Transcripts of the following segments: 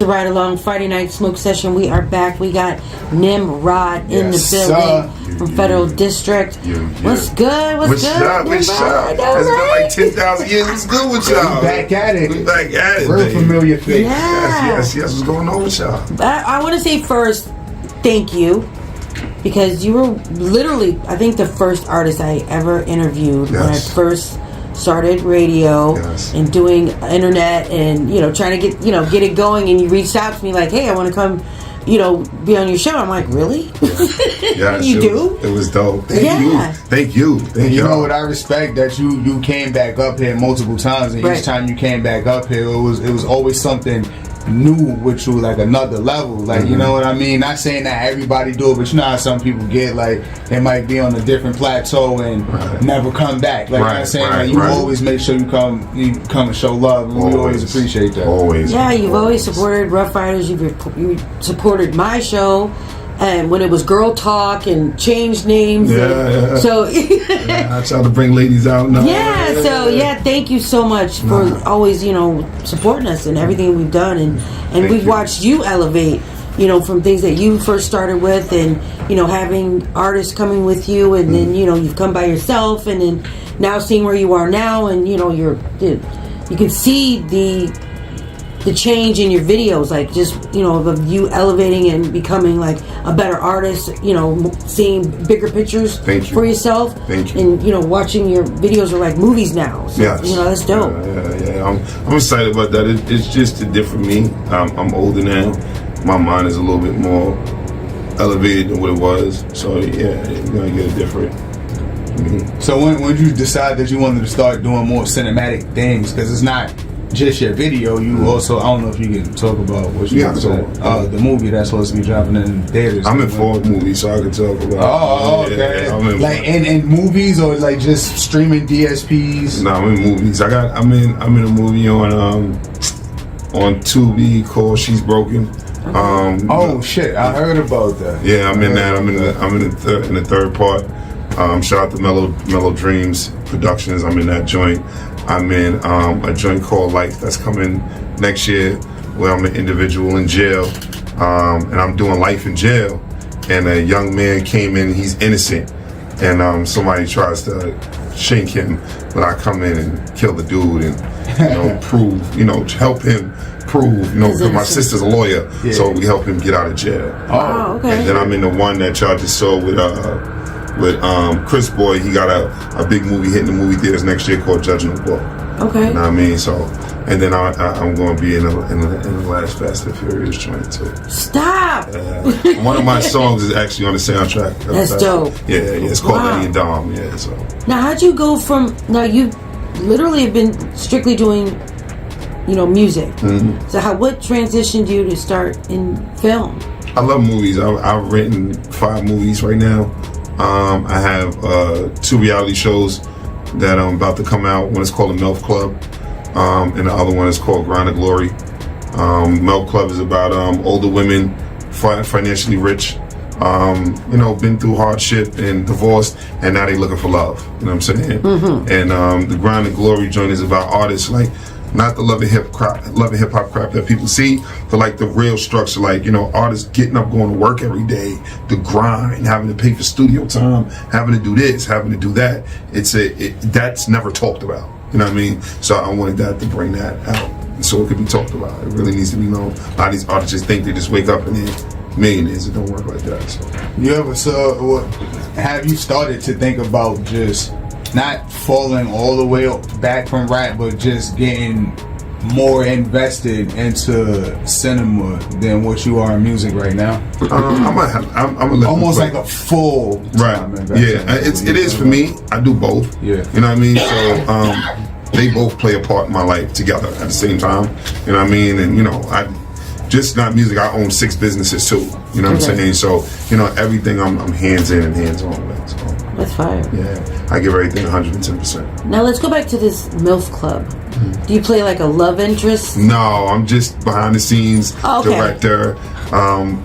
Ride Along Friday night smoke session. We are back. We got NYMROD in the building from Federal District. What's good? What's good? What's up? It's been like 10,000 years. What's good with y'all? We back at it. We back at it. Real familiar face. Yes. What's going on with y'all? I want to say first, thank you. Because you were literally, I think, the first artist I ever interviewed when I first started radio and doing internet and, you know, trying to get it going, and you reached out to me like, hey, I want to come, you know, be on your show. I'm like, really? Yeah, you do? It was dope. Thank you. You know what, I respect that you came back up here multiple times, and each time you came back up here, it was always something new with you, like another level, like you know what I mean. Not saying that everybody do it, but you know how some people get, like they might be on a different plateau and never come back. Like I'm saying, like you always make sure you come and show love, and we always appreciate that. Always. Yeah, you've always supported Rough Riders. You supported my show. And when it was Girl Talk and changed names. So I try to bring ladies out now. Thank you so much for always, you know, supporting us and everything we've done, and we've watched you elevate, you know, from things that you first started with, and, you know, having artists coming with you, and then, you know, you've come by yourself, and then now seeing where you are now, and, you know, you can see the change in your videos, like just, you know, of you elevating and becoming like a better artist, you know, seeing bigger pictures for yourself. Thank you. And, you know, watching your videos are like movies now. So, you know, that's dope. I'm excited about that. It's just different me. I'm older now. My mind is a little bit more elevated than what it was. So yeah, you're gonna get a different. So when did you decide that you wanted to start doing more cinematic things? Because it's not just your video, you also, I don't know if you can talk about what you the movie that's supposed to be dropping in theaters. I'm in 4 movies, so I can talk about like in movies, or like just streaming DSPs? No, I'm in movies. I'm in a movie on Tubi called She's Broken. Shit, I heard about that. Yeah, I'm in that. I'm in the third part. Shout out to Mellow Dreams Productions. I'm in that joint. I'm in a joint called Life that's coming next year, where I'm an individual in jail, and I'm doing life in jail. And a young man came in, he's innocent, and somebody tries to shank him, but I come in and kill the dude and, you know, prove, you know, help him prove, you know, because my sister's a lawyer, so we help him get out of jail. Oh, okay. And then I'm in the one that y'all just saw with Chris Boy. He got a big movie hitting the movie theaters next year called Judging the Book. Okay. You know what I mean? So, and then I'm going to be in the last Fast and Furious joint too. Stop! One of my songs is actually on the soundtrack. That's dope. Yeah, it's called Eddie and Dom. Yeah, so. Now, how'd you go from, now you literally have been strictly doing, you know, music. So what transitioned you to start in film? I love movies. I've written 5 movies right now. I have 2 reality shows that I'm about to come out. One is called The MILF Club, and the other one is called Grind of Glory. MILF Club is about older women, financially rich, you know, been through hardship and divorced, and now they looking for love. You know what I'm saying? And the Grind of Glory joint is about artists, like, not the love and hip hop crap that people see, but like the real structure, like, you know, artists getting up, going to work every day, the grind, having to pay for studio time, having to do this, having to do that. That's never talked about. You know what I mean? So I wanted that to bring that out, so it could be talked about. It really needs to be known. A lot of these artists just think they just wake up and they're millionaires. It don't work like that. So you ever have you started to think about just not falling all the way back from rap, but just getting more invested into cinema than what you are in music right now? I'm almost like a full time investment. Yeah, it is for me. I do both. Yeah, you know what I mean. So they both play a part in my life together at the same time. You know what I mean? And, you know, I just not music. I own 6 businesses too. You know what I'm saying? So, you know, everything I'm hands in and hands on with. So. That's fire. Yeah, I give everything 110%. Now let's go back to this MILF Club. Do you play like a love interest? No, I'm just behind the scenes director,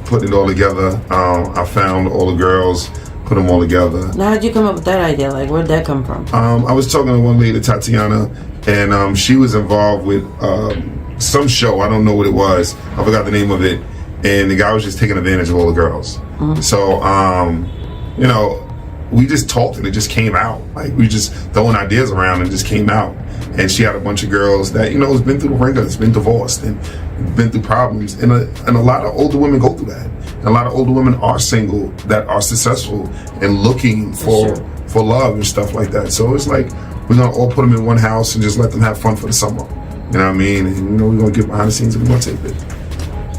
putting it all together. I found all the girls, put them all together. Now, how'd you come up with that idea? Like, where'd that come from? I was talking to one lady, Tatiana, and she was involved with some show. I don't know what it was. I forgot the name of it. And the guy was just taking advantage of all the girls. So, you know, we just talked and it just came out. Like, we just throwing ideas around and it just came out. And she had a bunch of girls that, you know, has been through the ringer, has been divorced and been through problems. And a lot of older women go through that. And a lot of older women are single that are successful and looking for love and stuff like that. So it's like, we're going to all put them in one house and just let them have fun for the summer. You know what I mean? And, you know, we're going to get behind the scenes and we're going to take it.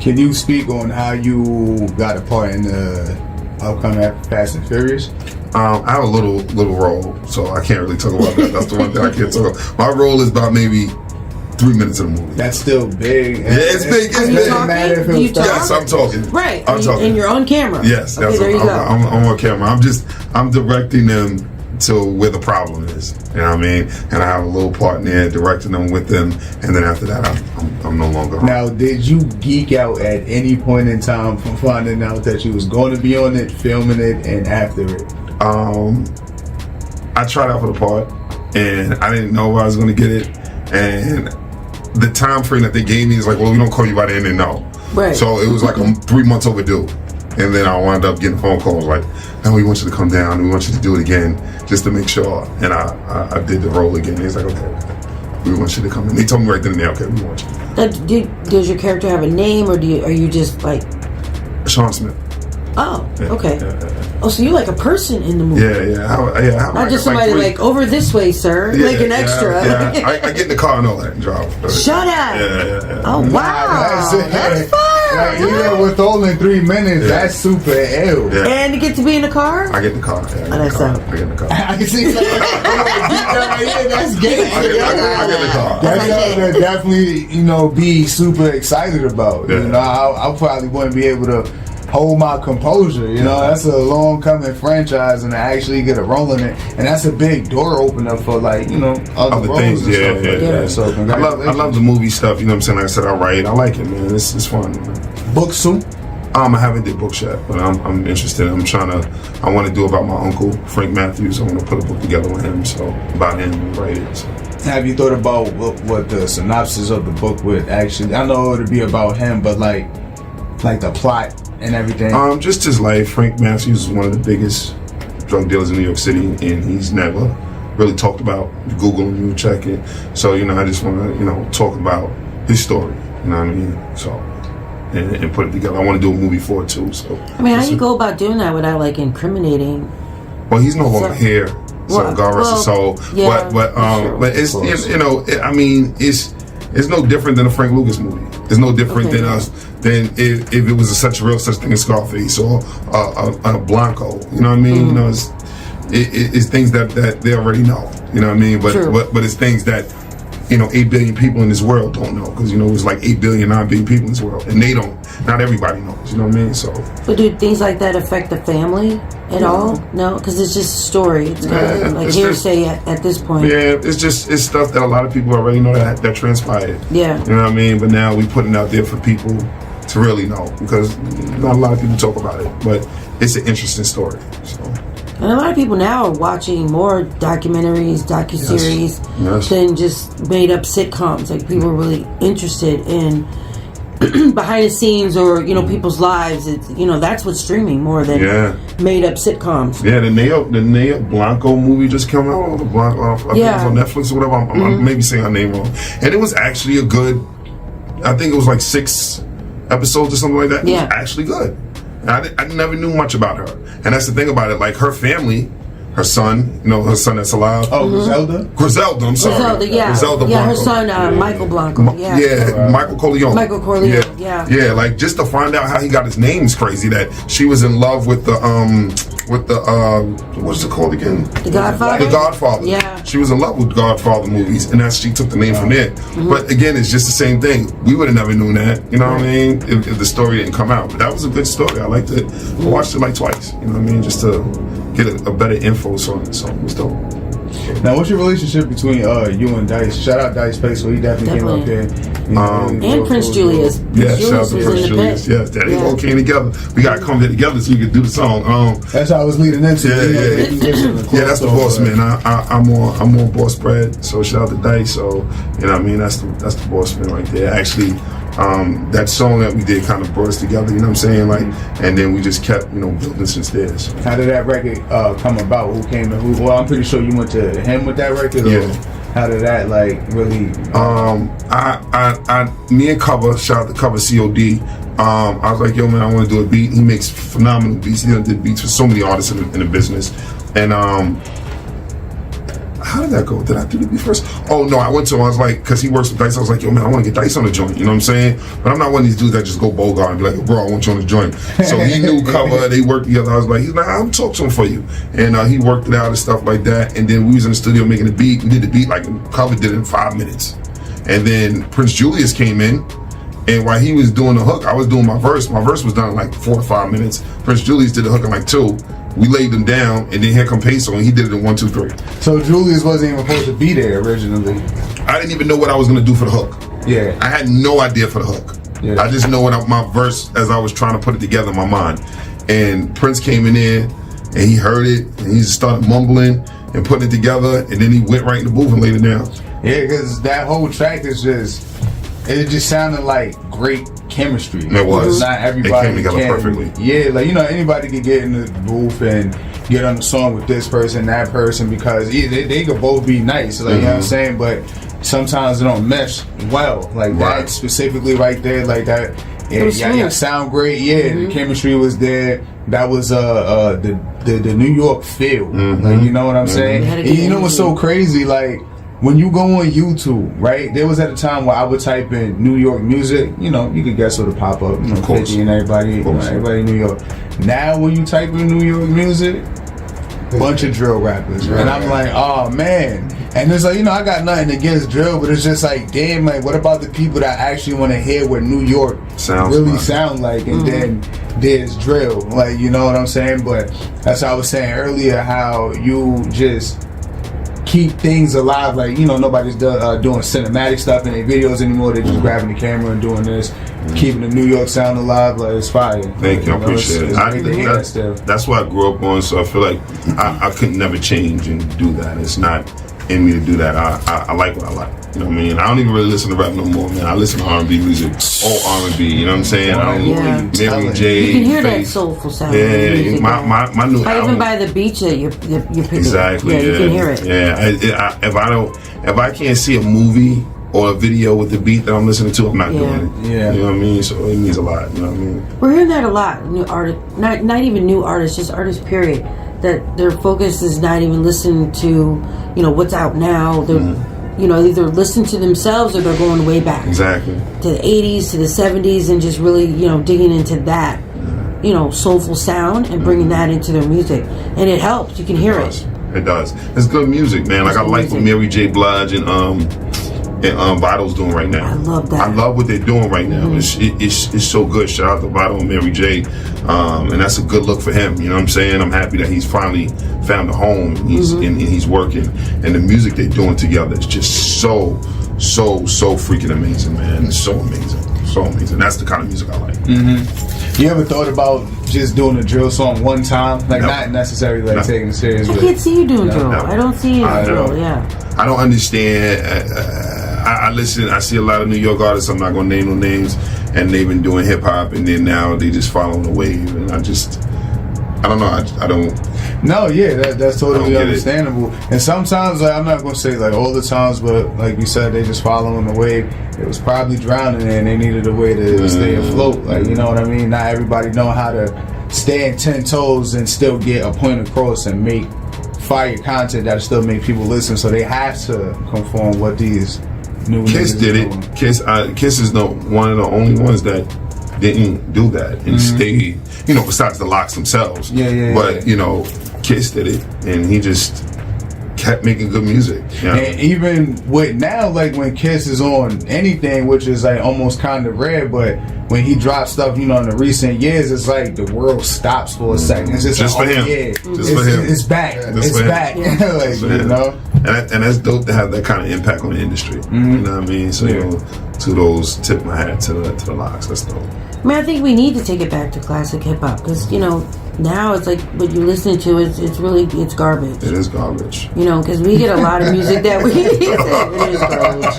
Can you speak on how you got a part in the upcoming Fast and Furious? I have a little role, so I can't really talk about that. That's the one thing I can't talk about. My role is about maybe 3 minutes of the movie. That's still big. Yeah, it's big. It's big. Talking? Yes, I'm talking. Right. I'm talking. And you're on camera. Yes, okay, there you go. I'm on camera. I'm directing them to where the problem is. You know what I mean? And I have a little part in there, directing them with them, and then after that, I'm no longer on. Now, did you geek out at any point in time from finding out that you was going to be on it, filming it, and after it? I tried out for the part, and I didn't know I was going to get it, and the time frame that they gave me is like, well, we don't call you by the end and no. Right. So it was like 3 months overdue. And then I wound up getting phone calls like, no, we want you to come down. We want you to do it again just to make sure. And I did the role again. He's like, okay, we want you to come in. They told me right then and there, okay, we want you. Does your character have a name, or are you just like... Sean Smith. Oh, Yeah, okay. yeah. Oh, so you're like a person in the movie. Yeah. Not just somebody like over this way, sir. Like an extra. Yeah. I get in the car and all that and drive. Shut up. Yeah. Oh, wow. That's fun. Like, even with only 3 minutes, that's super ill. Yeah. And you get to be in the car? I get in the car. Yeah, Oh, that's I get in the car. I can see that's gay. I get in the car. That's something to definitely, you know, be super excited about. Yeah. You know, I probably wouldn't be able to hold my composure. You know, that's a long coming franchise, and to actually get a role in it, and that's a big door opener for, like, you know, other roles things. and stuff like that. So I love the movie stuff. You know what I'm saying? Like I said, I write. I like it, man. It's fun. Man. Books soon? I haven't did books yet, but I'm interested. I want to do about my uncle Frank Matthews. I want to put a book together with him, so about him and write it. So. Have you thought about what the synopsis of the book would actually? I know it would be about him, but like the plot and everything. Just his life. Frank Matthews is one of the biggest drug dealers in New York City, and he's never really talked about. You Google him, you check it. So, you know, I just want to, you know, talk about his story. You know what I mean? So, and put it together. I want to do a movie for it too. So, I mean, how do you go about doing that without like incriminating? Well, he's no longer here, so God rest his soul. Yeah, but it's you know, I mean, it's no different than a Frank Lucas movie. It's no different than us. Than if it was such thing as Scarface or a Blanco. You know what I mean? You know, it's things that they already know. You know what I mean? But it's things that, you know, 8 billion people in this world don't know, because, you know, it's like 8 billion, 9 billion people in this world, and they don't. Not everybody knows. You know what I mean? So. But do things like that affect the family at all? No, because it's just a story. It's kind of like hearsay at this point. Yeah, it's stuff that a lot of people already know that transpired. Yeah. You know what I mean? But now we putting it out there for people to really know, because not a lot of people talk about it, but it's an interesting story. So. And a lot of people now are watching more documentaries, docuseries, than just made up sitcoms. Like, people are really interested in behind the scenes, or, you know, people's lives. It's, you know, that's what's streaming more than made up sitcoms. Yeah, the Neo Blanco movie just came out. Or the Blanco, I think it was on Netflix or whatever. I'm maybe saying her name wrong, and it was actually a good. I think it was like 6 episodes or something like that. It was actually good. I never knew much about her, and that's the thing about it. Like, her family, her son, you know, her son that's alive. Oh, Griselda. I'm sorry. Griselda Blanco. Her son, Michael Blanco. Michael Corleone. Michael Corleone. Yeah. Like, just to find out how he got his name is crazy. That she was in love with the what's it called again? The Godfather. The Godfather. Yeah. She was in love with Godfather movies, and she took the name from there. But again, it's just the same thing. We would have never known that. You know what I mean? If the story didn't come out. But that was a good story. I liked it. I watched it like twice. You know what I mean? Just to get a better info on it. So it was dope. Now, what's your relationship between you and Dice? Shout out Dice Place, so he definitely came up here. And Prince Julius. Yeah, shout out to Prince Julius. Yeah, they all came together. We got to come here together so we could do the song. That's how I was leading into. Yeah, that's the boss, man. I'm on Boss Bread, so shout out to Dice. So you know what I mean, that's the boss man right there. Actually, that song that we did kind of brought us together. You know what I'm saying? Like, and then we just kept building since there. So. How did that record come about? Who came to who? Well, I'm pretty sure you went to him with that record. Yeah. How did that really? Me and Cover, shout out to Cover COD. I was like, yo man, I want to do a beat. He makes phenomenal beats. He did beats for so many artists in the business. And how did that go? Did I do the beat first? Oh no, I went to him. I was like, because he works with Dice. I was like, yo man, I want to get Dice on the joint. You know what I'm saying? But I'm not one of these dudes that just go Bogart and be like, bro, I want you on the joint. So he knew Cover. They worked together. I was like, he's like, I'll talk to him for you. And he worked it out and stuff like that. And then we was in the studio making the beat. We did the beat like Cover did it in 5 minutes. And then Prince Julius came in. And while he was doing the hook, I was doing my verse. My verse was done in like 4 to 5 minutes. Prince Julius did the hook in like 2. We laid them down, and then here come Peso, and he did it in 1, 2, 3. So Julius wasn't even supposed to be there originally. I didn't even know what I was gonna do for the hook. Yeah, I had no idea for the hook. Yeah. I just know my verse as I was trying to put it together in my mind. And Prince came in there, and he heard it, and he just started mumbling and putting it together, and then he went right in the booth and laid it down. Yeah, because that whole track is it just sounded like great chemistry. It was. Not everybody came together perfectly. Yeah, like anybody can get in the booth and get on the song with this person, that person, because they could both be nice. Like you know what I'm saying, but sometimes they don't mesh well. Like that specifically right there, like that. Yeah, y'all sound great. Yeah, the chemistry was there. That was the New York feel. Like you know what I'm saying. And you know what's so crazy, like. When you go on YouTube, right? There was at a time where I would type in New York music. You could guess what would pop up. 50 and everybody in New York. Now, when you type in New York music, bunch of drill rappers, right? And I'm like, oh man. And it's like, I got nothing against drill, but it's just like, damn, like, what about the people that actually want to hear what New York sound like? And then there's drill, like, you know what I'm saying? But that's how I was saying earlier, how you just keep things alive, like nobody's doing cinematic stuff in their videos anymore. They're just grabbing the camera and doing this, keeping the New York sound alive. Like it's fire. Thank you, I appreciate it. That's what I grew up on, so I feel like I could never change and do that. It's not in me to do that. I like what I like. You know what I mean? I don't even really listen to rap no more, man. I listen to R&B music, all R&B. You know what I'm saying? Mary J. You can hear that soulful sound. Yeah, my new album. Even by the beat you're picking. Exactly. Yeah, you can hear it. Yeah. If I can't see a movie or a video with the beat that I'm listening to, I'm not doing it. Yeah. You know what I mean? So it means a lot. You know what I mean? We're hearing that a lot. New artists, not even new artists, just artists. Period. That their focus is not even listening to what's out now. They're either listen to themselves or they're going way back. Exactly. To the 80s, to the 70s, and just really, digging into that, soulful sound and bringing that into their music. And it helps. You can hear it. It does. It's good music, man. Like I like what Mary J. Blige and Vital's doing right now. I love that. I love what they're doing right now. It's so good. Shout out to Vital and Mary J. And that's a good look for him. You know what I'm saying? I'm happy that he's finally found a home. And he's working. And the music they're doing together is just so freaking amazing, man. It's so amazing. So amazing. That's the kind of music I like. You ever thought about just doing a drill song one time? Like not necessarily like taking it serious. I can't see you doing drill. I don't see you doing drill, I don't understand. I listen. I see a lot of New York artists. I'm not gonna name no names, and they've been doing hip hop, and then now they just following the wave. And I don't know. I don't. No, that's totally understandable. And sometimes, like, I'm not gonna say like all the times, but like you said, they just following the wave. It was probably drowning, and they needed a way to stay afloat. Like you know what I mean? Not everybody know how to stand 10 toes and still get a point across and make fire content that still make people listen. So they have to conform what these. Kiss did it. Kiss is one of the only ones that didn't do that and stayed. Besides the Locks themselves. But Kiss did it, and he just kept making good music. You know? And even with now, like when Kiss is on anything, which is like almost kind of rare, but when he drops stuff, you know, in the recent years, it's like the world stops for a second. It's just for like, him. Yeah, Just for him. It's back. It's back. Like, you know. And that's dope to have that kind of impact on the industry. You know what I mean? So, you know, to those, tip my hat to the Locks. That's dope. I mean, I think we need to take it back to classic hip hop because, you know, now it's like what you're listening to it's garbage. It is garbage. You know, because we get a lot of music that it is garbage.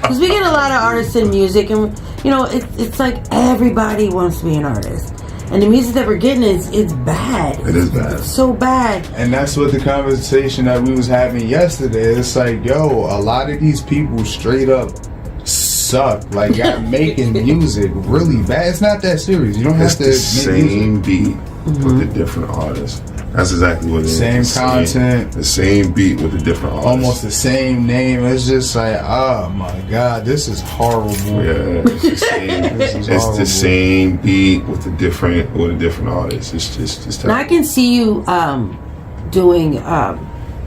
Because we get a lot of artists in music, and you know, it's like everybody wants to be an artist, and the music that we're getting it's bad. It is bad. It's so bad. And that's what the conversation that we was having yesterday. It's like, yo, a lot of these people straight up suck. Like, y'all making music really bad. It's not that serious. You don't have It's to the make same beat with the different artists. That's exactly what it is. Same content. The same beat with the different artists. almost the same name. It's just like, oh my god, this is horrible. Yeah, it's the same. It's the same beat with the different artists. It's just. Now I can see you doing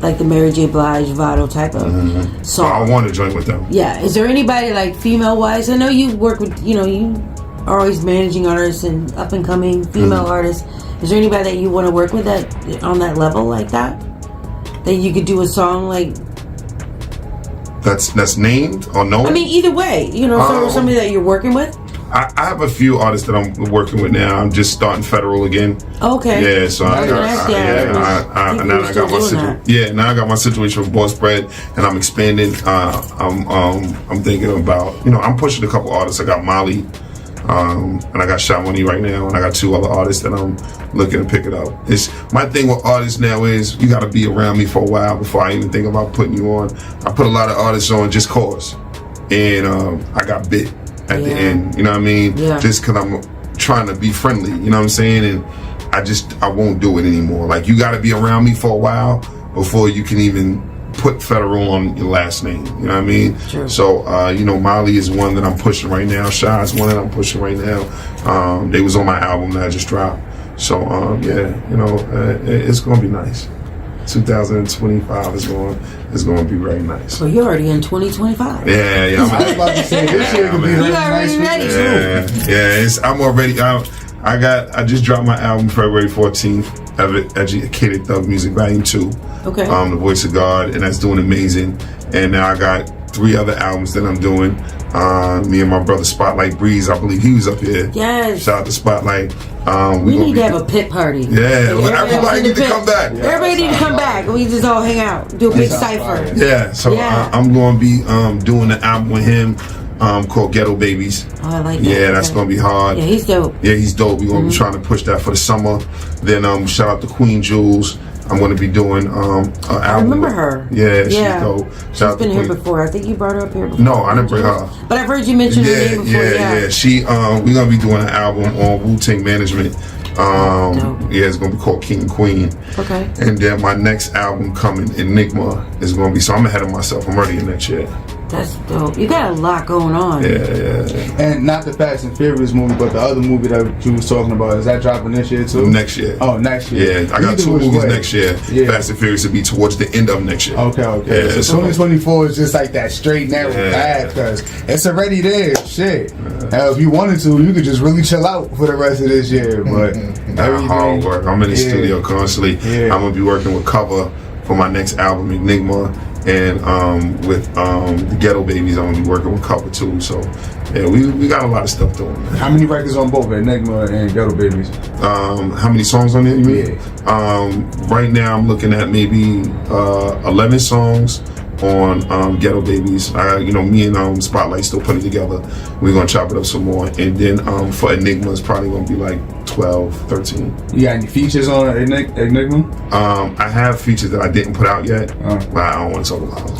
like the Mary J. Blige, Vado type of song. I want to join with them. Yeah. Is there anybody like female wise? I know you work with, you know, you are always managing artists and up and coming female artists. Is there anybody that you want to work with that on that level like that? That you could do a song like? That's named or known? I mean, either way, you know, somebody that you're working with. I have a few artists that I'm working with now. I'm just starting Federal again. Okay. Yeah, so now I got my situation with Boss Bread, and I'm expanding. I'm thinking about, you know, I'm pushing a couple artists. I got Molly, and I got Shamoni right now, and I got 2 other artists that I'm looking to pick it up. It's my thing with artists now is you got to be around me for a while before I even think about putting you on. I put a lot of artists on just cause, and I got bit at the end. You know what I mean? Yeah. Just because I'm trying to be friendly. You know what I'm saying? And I won't do it anymore. Like, you got to be around me for a while before you can even put Federal on your last name. You know what I mean? Sure. So, you know, Molly is one that I'm pushing right now. Shy is one that I'm pushing right now. They was on my album that I just dropped. So, yeah, you know, it's going to be nice. 2025 is going to be very nice. So you're already in 2025. Yeah. I was about to say, this year could be really nice. I'm already out. I just dropped my album February 14th, Educated Thug Music Volume 2. Okay. The Voice of God, and that's doing amazing. And now I got 3 other albums that I'm doing. Me and my brother Spotlight Breeze, I believe he was up here. Yes. Shout out to Spotlight. We need to have a pit party. Yeah, everybody need to come back. Yeah. Everybody need to come back. We just all hang out, do a big cipher. Yeah, so I'm going to be doing an album with him called Ghetto Babies. Oh, I like that. Yeah, that's going to be hard. Yeah, he's dope. Yeah, he's dope. We're going to be trying to push that for the summer. Then shout out to Queen Jules. I'm going to be doing an album. I remember her. Yeah, she's dope. She's been here before. I think you brought her up here before. No, I didn't bring her. But I've heard you mention her name before. Yeah. She, we're going to be doing an album on Wu-Tang Management. It's going to be called King and Queen. Okay. And then my next album coming, Enigma, is going to be, so I'm ahead of myself. I'm already in that shit. That's dope. You got a lot going on. Yeah. And not the Fast and Furious movie, but the other movie that you was talking about. Is that dropping this year too? Next year. Oh, next year. Yeah, I got 2 movies next year. Yeah. Fast and Furious will be towards the end of next year. Okay. Yeah, so 2024 is just like that straight narrow path because it's already there. Shit. If you wanted to, you could just really chill out for the rest of this year. But hard work. I'm in the studio constantly. Yeah. I'm gonna be working with Cover for my next album, Enigma. And with the Ghetto Babies, I'm gonna be working with Cover too. So yeah, we got a lot of stuff doing. Man. How many records on both Enigma and Ghetto Babies? How many songs on there? You mean? Right now I'm looking at maybe 11 songs on Ghetto Babies. Me and Spotlight still putting it together. We're gonna chop it up some more, and then for Enigma it's probably gonna be like 12, 13. You got any features on Enigma? I have features that I didn't put out yet, but I don't want to talk about them.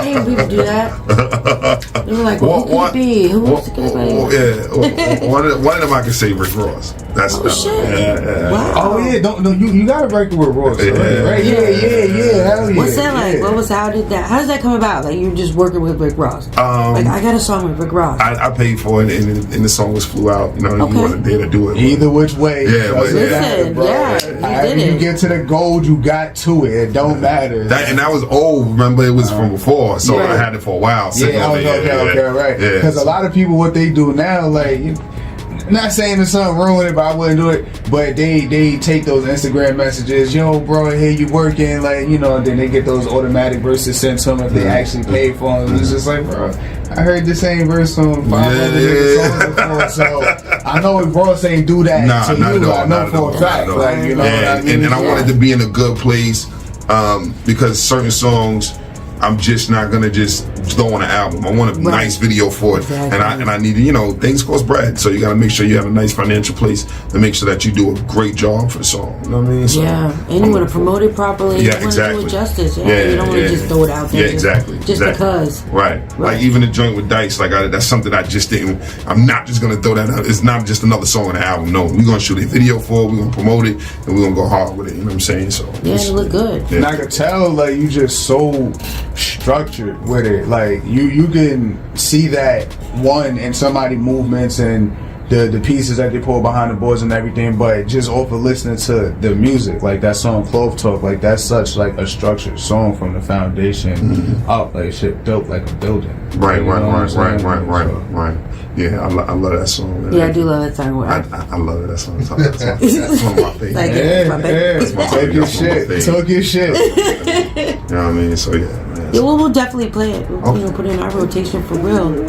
hate when people do that. They were like, well, who could it be? Who wants to get it? Yeah, one of them I can say Rick Ross. That's shit. Yeah. Wow. Oh yeah, you got a record with Ross, right? Yeah, hell yeah. What's that like? How does that come about? Like you're just working with Rick Ross? Like I got a song with Rick Ross. I paid for it, and the song was flew out. You know, you wasn't there to do it. Either which way. Yeah, but listen, you get to the gold, you got to it. It don't matter. That was old. Remember, it was from before, so I had it for a while. Okay, right. Because a lot of people, what they do now, like. Not saying there's something wrong with it, but I wouldn't do it. But they take those Instagram messages, yo, bro, hey, you working, like, you know, and then they get those automatic verses sent to them if they actually paid for them. It's just like, bro, I heard the same verse on 500 songs before, so I know if Ross ain't do that to you, I know for a fact, like, you know what I mean? And I wanted to be in a good place because certain songs, I'm just not gonna just throw on an album. I want a nice video for it, exactly. and I need, you know, things cost bread, so you gotta make sure you have a nice financial place to make sure that you do a great job for the song. You know what I mean? So, and you want to promote it properly. Yeah, you want to do it justice. You don't want to just throw it out there. Yeah, exactly. Just because. Right. Like even the joint with Dice, like that's something I just didn't. I'm not just gonna throw that out. It's not just another song on the album. No, we're gonna shoot a video for it. We're gonna promote it, and we're gonna go hard with it. You know what I'm saying? So it look good. And I can tell, like, you just so structured with it. Like you can see that one in somebody movements and the pieces that they pull behind the boards and everything, but just off of listening to the music, like that song Clove Talk, like that's such like a structured song from the foundation up, like shit built like a building. Right. Yeah, I love that song. Man. Yeah, I do love that song. I love that song. That's one of my favorites. Talk your shit. You know what I mean? So yeah, man. Yeah, we'll definitely play it. We'll put it in our rotation for real. I'm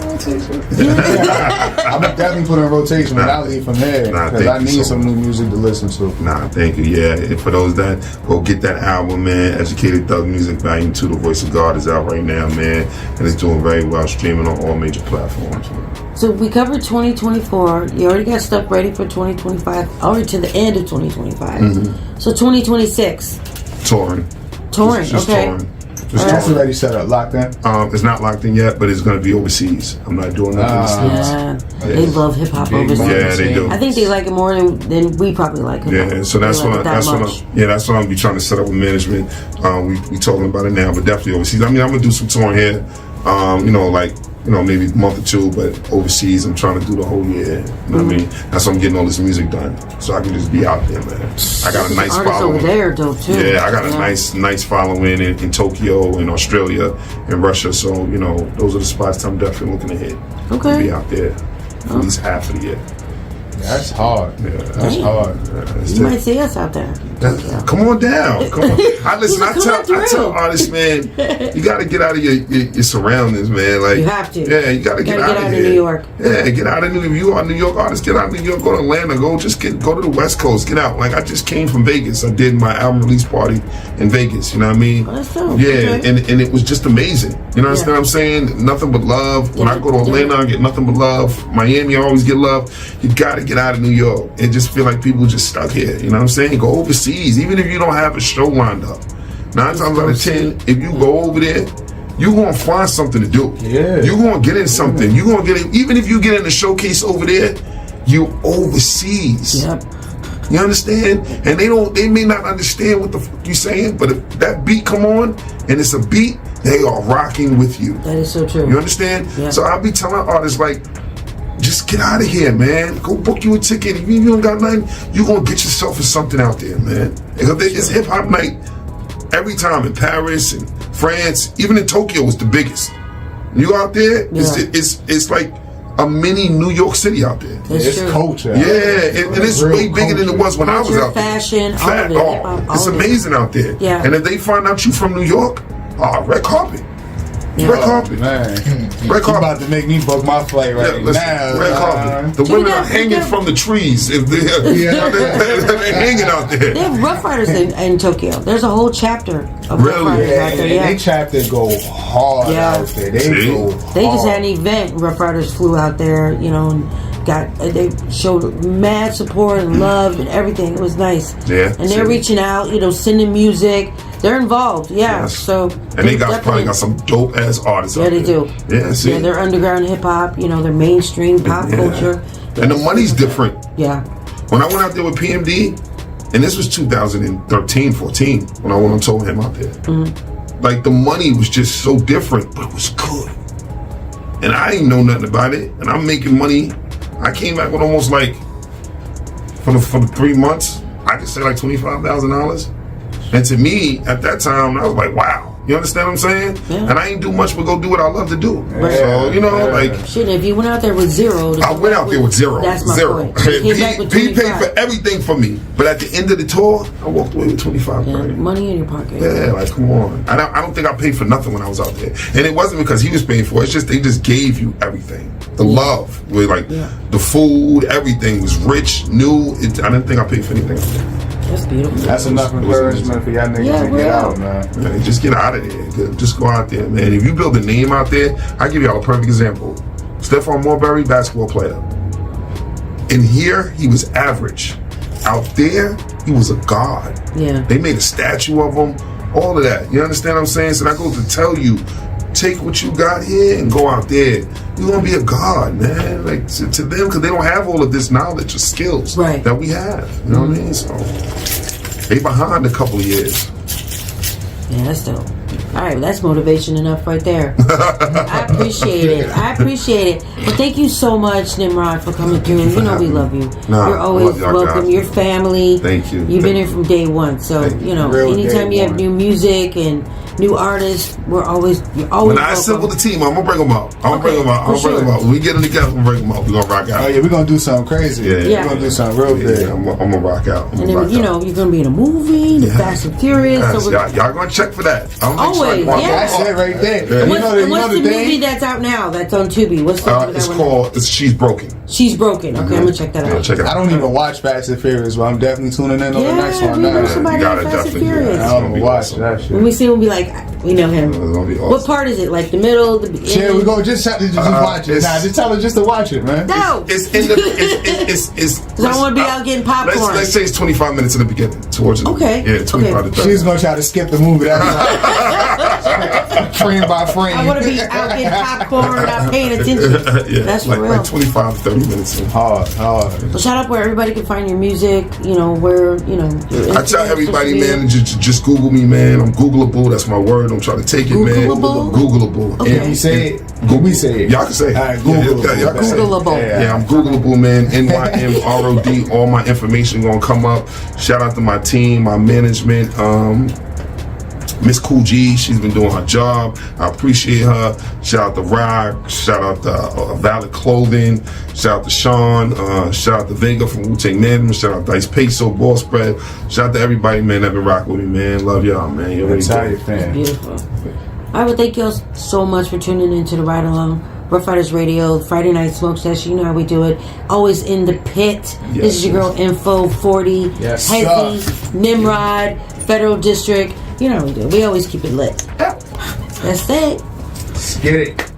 gonna definitely put it in rotation when I leave from here because I need some new music to listen to. Thank you. Yeah, and for those that go get that album, man, Educated Thug Music Volume 2, The Voice of God is out right now, man, and it's doing very well, streaming on all major platforms. Man. So we covered 2024. You already got stuff ready for 2025, already to the end of 2025. So 2026. Touring. Just touring. That's already set up, locked in? It's not locked in yet, but it's going to be overseas. I'm not doing nothing overseas. They love hip hop overseas. Yeah, they do. I think they like it more than we probably like it. Yeah, so that's what I'm gonna be trying to set up with management. We talking about it now, but definitely overseas. I mean, I'm gonna do some touring here. Maybe a month or two, but overseas, I'm trying to do the whole year. You know what I mean? That's why I'm getting all this music done, so I can just be out there, man. I got a nice following. Over there, dope too. Yeah, I got a nice following in Tokyo, in Australia, in Russia. So those are the spots I'm definitely looking to hit. Okay, be out there for at least half of the year. That's hard. Yeah, that's hard. You might see us out there. Come on down. Come on. I tell artists, man, you got to get out of your surroundings, man. Like you have to. Yeah, you got to get out of New York. Yeah, get out of New York. You are a New York artist. Get out of New York. Go to Atlanta. Go to the West Coast. Get out. Like I just came from Vegas. I did my album release party in Vegas. You know what I mean? Oh, that's dope. Yeah, okay. and it was just amazing. You know what I'm saying? Nothing but love. When I go to Atlanta, I get nothing but love. Miami, I always get love. You got to get out of New York and just feel like people just stuck here. You know what I'm saying? Go overseas, even if you don't have a show lined up. 9 times out of 10, if you go over there, you're gonna find something to do. Yeah, you're gonna get in something. You're gonna get in. Even if you get in a showcase over there, you overseas. Yep. You understand? And they may not understand what the fuck you saying, but if that beat come on and it's a beat, they are rocking with you. That is so true. You understand? Yeah. So I'll be telling artists like, just get out of here, man. Go book you a ticket. If you don't got nothing, you gonna get yourself in something out there, man. It's hip hop night every time in Paris and France, even in Tokyo was the biggest. You out there, it's like a mini New York City out there. It's culture. Yeah, and it's way bigger than it was when I was out there. Fashion, all of it. It's amazing out there. Yeah. And if they find out you from New York, red carpet. Red carpet. Man. Red carpet. About to make me book my flight now. Red carpet. The women are hanging from the trees. If they're hanging out there. They have Rough Riders in Tokyo. There's a whole chapter of Rough Riders out there. They chapter go hard out there. They go hard. They just had an event. Rough Riders flew out there, and they showed mad support and love and everything. It was nice. Yeah. And they're reaching out, sending music. They're involved. Yeah. Yes. So. And they probably got some dope ass artists. Yeah, they do. Yeah. See. Yeah, they're underground hip hop. They're mainstream pop culture. And the money's different. Yeah. When I went out there with PMD, and this was 2013, 14, when I went on tour with him out there. Mm-hmm. Like, the money was just so different, but it was good. And I didn't know nothing about it, and I'm making money. I came back with almost like, for the 3 months, I could say like $25,000. And to me, at that time, I was like, wow. You understand what I'm saying? Yeah. And I ain't do much but go do what I love to do. Right. So, like... Shit, if you went out there with zero... I went out there with zero. That's my point. He paid for everything for me. But at the end of the tour, I walked away with $25,000. Money in your pocket. Yeah, like, come on. I don't think I paid for nothing when I was out there. And it wasn't because he was paying for it. It's just they just gave you everything. The love. With the food, everything was rich, new. I didn't think I paid for anything out there. That's beautiful. That's enough encouragement for y'all niggas to get out, man. Just get out of there. Just go out there, man. If you build a name out there, I give y'all a perfect example. Stephon Marbury, basketball player. In here, he was average. Out there, he was a god. Yeah. They made a statue of him. All of that. You understand what I'm saying? So that goes to tell you, take what you got here and go out there. You're gonna be a god, man. Like to them, because they don't have all of this knowledge or skills that we have. You know what I mean? So they behind a couple of years. Yeah, that's dope. All right, well, that's motivation enough right there. I appreciate it. Well, thank you so much, Nimrod, for coming through. We love you. You're always welcome. Your family. Thank you. You've been here from day one. So, anytime you have new music and new artists, you're always when I assemble the team, I'm gonna bring them out. I'm gonna bring them out. When we get them together, I'm gonna bring them out. We're gonna rock out. Oh yeah, we're gonna do something crazy. Yeah. We're gonna do something real big. I'm gonna rock out. And then you're gonna be in a movie, The Fast and Furious. Yes, so y'all gonna check for that. Always, that's it right there. Yeah. What's the movie that's out now? That's on Tubi. What's the it's called She's Broken. She's Broken. Okay, I'm gonna check that out. I don't even watch Fast and Furious, but I'm definitely tuning in on the next one. You gotta definitely. I'm gonna watch that shit. When we see him, we'll be like, we know him. Awesome. What part is it? Like the middle, the beginning? Yeah, we go just watch it. Nah, just tell her just to watch it, man. No, it's in the. It's. Because I want to be out getting popcorn. Let's say it's 25 minutes in the beginning towards the. Okay. Yeah, 25 to 30. She's gonna try to skip the movie. Frame by frame. I want to be out getting popcorn, not paying attention. That's for real. Like 25 to 30 minutes in. Hard. Well, shout out where everybody can find your music. Where I tell everybody, man, just Google me, man. I'm Googleable. That's my word. Don't try to take it, man. Googleable. Okay. And we say it. We say it. Y'all can say it. Googleable. Yeah, I'm Googleable, man. NYMROD. All my information gonna come up. Shout out to my team, my management. Miss Cool G, she's been doing her job. I appreciate her. Shout out to Ryde. Shout out to Valid Clothing. Shout out to Sean. Shout out to Vega from Wu-Tang Management. Shout out to Dice Peso, Ball Spread. Shout out to everybody, man, that been rocking with me, man. Love y'all, man. You're really fan. Beautiful. All right, well, thank y'all so much for tuning in to the Ride Along. Rough Riders Radio, Friday night smoke session. You know how we do it. Always in the pit. Yes, this is your girl, Info 40. Yes, Hezzy, Nimrod, Federal District. You know how we do it. We always keep it lit. That's it. Let's get it.